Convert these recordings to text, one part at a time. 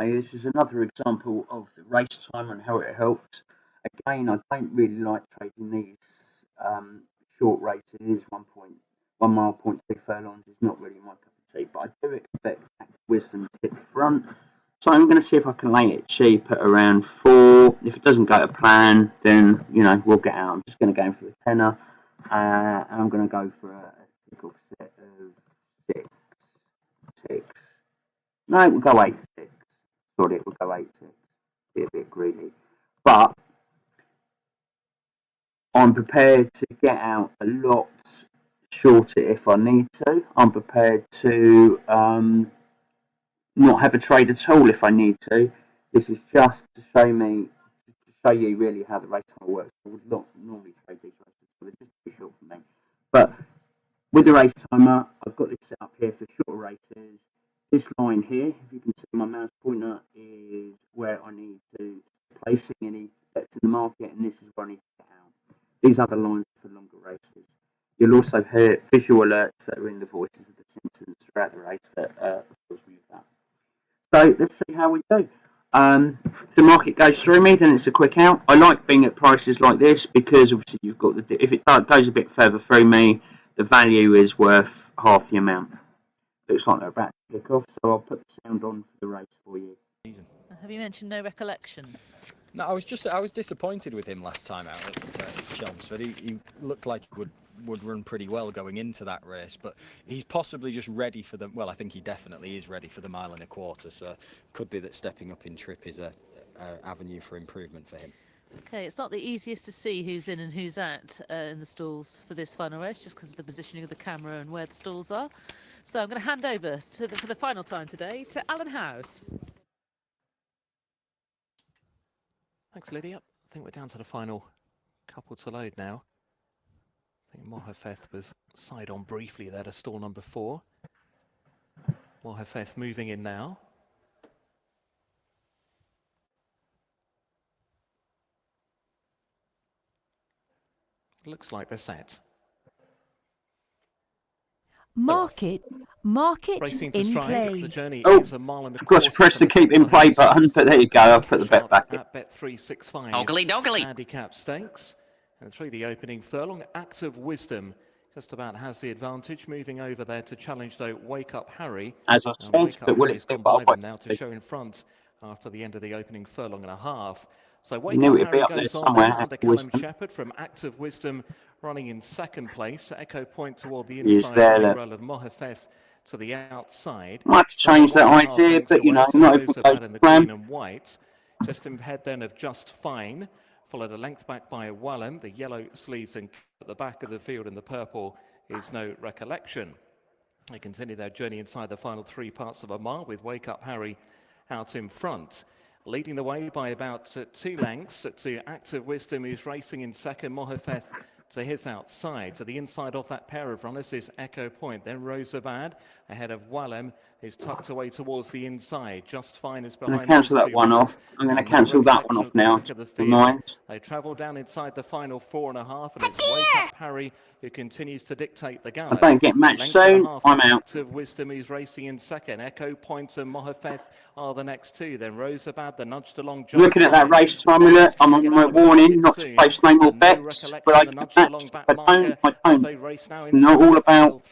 anyway, this is another example of the Racetimer and how it helps. Again, I don't really like trading these short races. 1 mile, 0.2 furlongs is not really my cup of tea, but I do expect Active Wisdom to hit the front. So I'm going to see if I can lay it cheap at around 4. If it doesn't go to plan, then, you know, we'll get out. I'm just going to go in for a tenner. And I'm going to go for a tick-off set of 6 ticks. No, we'll go 8 ticks. Sorry, we'll go 8 ticks. Be a bit greedy. But I'm prepared to get out a lot shorter if I need to. I'm prepared to not have a trade at all if I need to. This is just to show you really how the Racetimer works. I would not normally trade these races, so they're just too short for me. But with the Racetimer, I've got this set up here for shorter races. This line here, if you can see my mouse pointer, is where I need to placing any bets in the market, and this is where I need to get out. These other lines are for longer races. You'll also hear visual alerts that are in the voices of the Simpsons throughout the race that tells me that. So let's see how we do. If the market goes through me, then it's a quick out. I like being at prices like this because obviously you've got if it goes a bit further through me, the value is worth half the amount. Looks like they're about to kick off, so I'll put the sound on for the race for you. Have you mentioned no recollection? No, I was disappointed with him last time out at Chelmsford. He looked like he would run pretty well going into that race, but he's possibly just ready for the. Well, I think he definitely is ready for the 1.25 miles. So could be that stepping up in trip is a avenue for improvement for him. Okay, it's not the easiest to see who's in and who's out in the stalls for this final race, just because of the positioning of the camera and where the stalls are. So I'm going to hand over for the final time today to Alan Howes. Thanks, Lydia. I think we're down to the final couple to load now. I think Mohafeth was side on briefly there to stall number 4. Mohafeth moving in now. Looks like they're set. Market Racing to in stride. play. The journey Oh, is 1.25 miles. I've got to press the keep in play button, but there you go. I've put the bet back in. At bet 365. Oakley dokley. Handicap stakes. And through the opening furlong, Active Wisdom just about has the advantage. Moving over there to challenge, though, Wake Up Harry. As I said, but will it gone by them now to show in front after the end of the opening furlong and a half. So Wake Up Harry goes on there under Callum Shepherd from Active Wisdom, running in second place. Echo Point toward the inside, roll of Mohafeth to the outside. Might have to change that idea, but you know, not everyone in the green and white. Just ahead then of Just Fine, followed a length back by Wallem. The yellow sleeves and at the back of the field in the purple is No Recollection. They continue their journey inside the final 3 parts of a mile with Wake Up Harry out in front. Leading the way by about 2 lengths to Active Wisdom, who's racing in second. Mohafeth to his outside. To the inside of that pair of runners is Echo Point. Then Rosabad ahead of Wallem is tucked away towards the inside. Just Fine is behind. I'm going to cancel that one off. I'm going to cancel that one off now. They travel down inside the final 4.5, and it's Wake Up Harry who continues to dictate the gallop. I don't get matched soon. I'm out. Active Wisdom is racing in second. Echo Point and Mohafeth are the next 2. Then Rosabad, the nudged along. Looking at that Racetimer alert, I'm on my warning not to place no more bets, but I can match. I don't. Not all about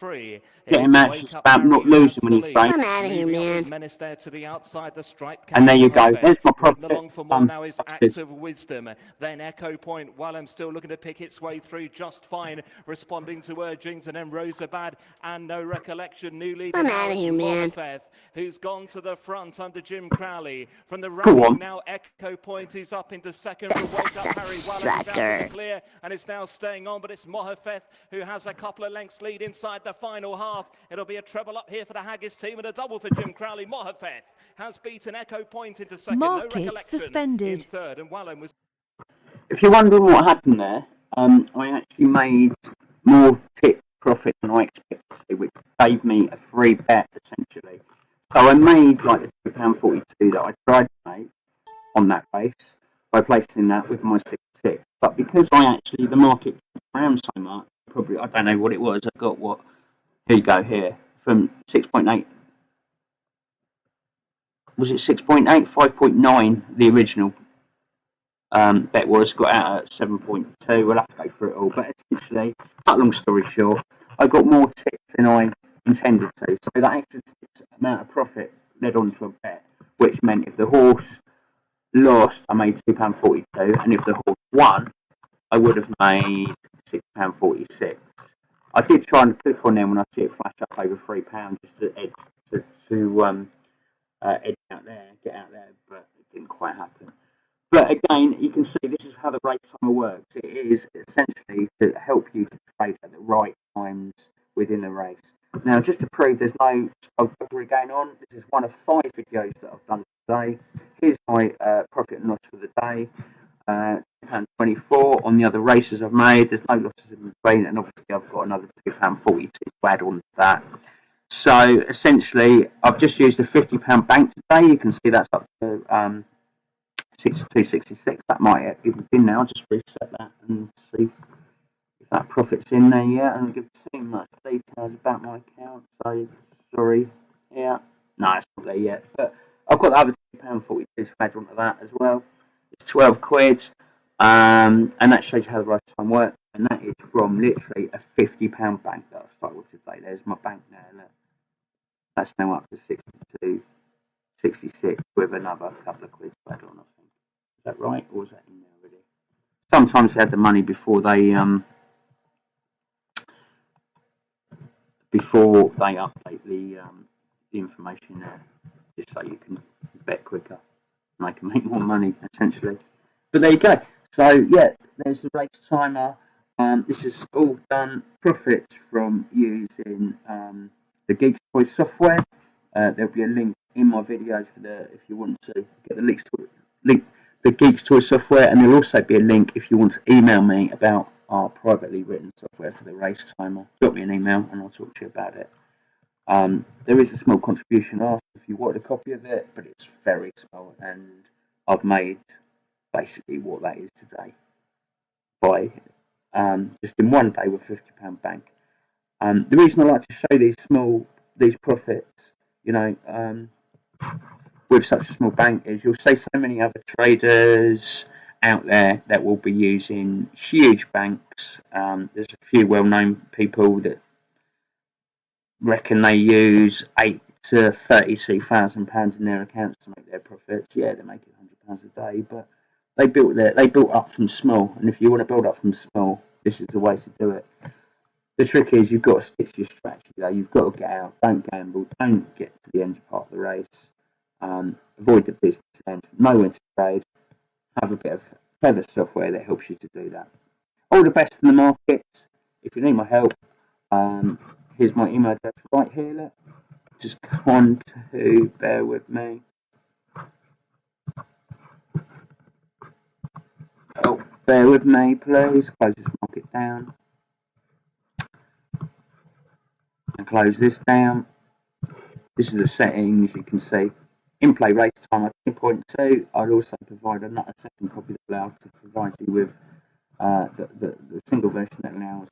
getting matched. It's about not losing when you trade. I'm out of here, man. Menace there to the outside, the stripe. And there you go. There's my profit. Along for more now is Active Wisdom. Then Echo Point. Wallem still looking to pick its way through. Just Fine, responding to urgings, and then Rosabad and No Recollection. New leader. I'm out of here, man. Who's gone to the front under Jim Crowley. From the running now, Echo Point is up into second for Wake Up Harry. Wallem out to clear and it's now staying on, but it's Mohafeth who has a couple of lengths lead inside the final half. It'll be a treble up here for the Haggis team and a double for Jim Crowley. Mohafeth has beaten Echo Point into second. Market suspended. In third, and Wallem was. If you're wondering what happened there, I actually made more tip profit than I expected to, which gave me a free bet essentially. So I made like the £2.42 that I tried to make on that race by placing that with my 6 tip. But because the market around so much, probably I don't know what it was. I got here you go here from 6.8. was it 6.8, 5.9? The original bet was got out at 7.2. We'll have to go through it all, but essentially, cut long story short, I got more ticks than I intended to. So that extra amount of profit led on to a bet, which meant if the horse lost, I made £2.42, and if the horse won, I would have made £6.46. I did try and click on them when I see it flash up over £3 just to edge out there, get out there, but it didn't quite happen. But again, you can see this is how the Racetimer works. It is essentially to help you to trade at the right times within the race. Now, just to prove there's no skullduggery going on, this is one of 5 videos that I've done today. Here's my profit and loss for the day. £2.24 on the other races I've made. There's no losses in between, and obviously I've got another £2.42 to add on to that. So essentially, I've just used a £50 bank today. You can see that's up to 62.66. That might even be now. Just reset that and see if that profit's in there yet. I don't give too much details about my account. So sorry. Yeah, no, it's not there yet. But I've got the other £2.42 to add on to that as well. It's 12 quid, and that shows you how the Racetimer works. And that is from literally a £50 bank that I've started with today. There's my bank now. Look. That's now up to 62.66 with another couple of quid to add on, I think. Is that right, or is that in there already? Sometimes they add the money before they update the information there, just so you can bet quicker and they can make more money essentially. But there you go. So yeah, there's the Racetimer. This is all done profits from using the Geeks software. There'll be a link in my videos for if you want to get the links to the Geeks Toy software, and there'll also be a link if you want to email me about our privately written software for the Racetimer. Drop me an email and I'll talk to you about it. There is a small contribution asked if you want a copy of it, but it's very small, and I've made basically what that is today by just in one day with £50 bank. The reason I like to show these profits, with such a small bank, is you'll see so many other traders out there that will be using huge banks. There's a few well-known people that reckon they use £8,000 to £32,000 in their accounts to make their profits. Yeah, they're making £100 a day, but they built up from small. And if you want to build up from small, this is the way to do it. The trick is you've got to stick to your strategy. You've got to get out, don't gamble, don't get to the end part of the race. Avoid the business end, know when to trade, have a bit of clever software that helps you to do that. All the best in the markets. If you need my help, here's my email address right here. Look. Just go on to, bear with me. Oh, bear with me, please. Close this market down. And close this down. This is the settings, you can see. Inplay Racetimer 2.2. I'd also provide a second copy that allows to provide you with the single version that allows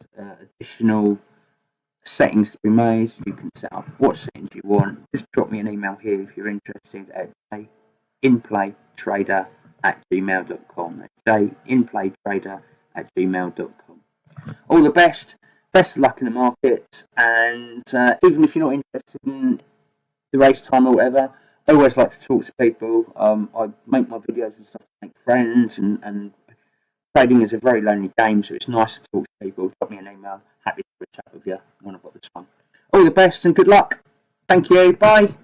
additional settings to be made. So you can set up what settings you want. Just drop me an email here if you're interested at jayinplaytrader@gmail.com. That's jayinplaytrader@gmail.com. All the best. Best of luck in the market. And even if you're not interested in the Racetimer or whatever, I always like to talk to people. I make my videos and stuff to make friends, and trading is a very lonely game, so it's nice to talk to people. Drop me an email. Happy to have a chat with you when I've got the time. All the best and good luck. Thank you. Bye.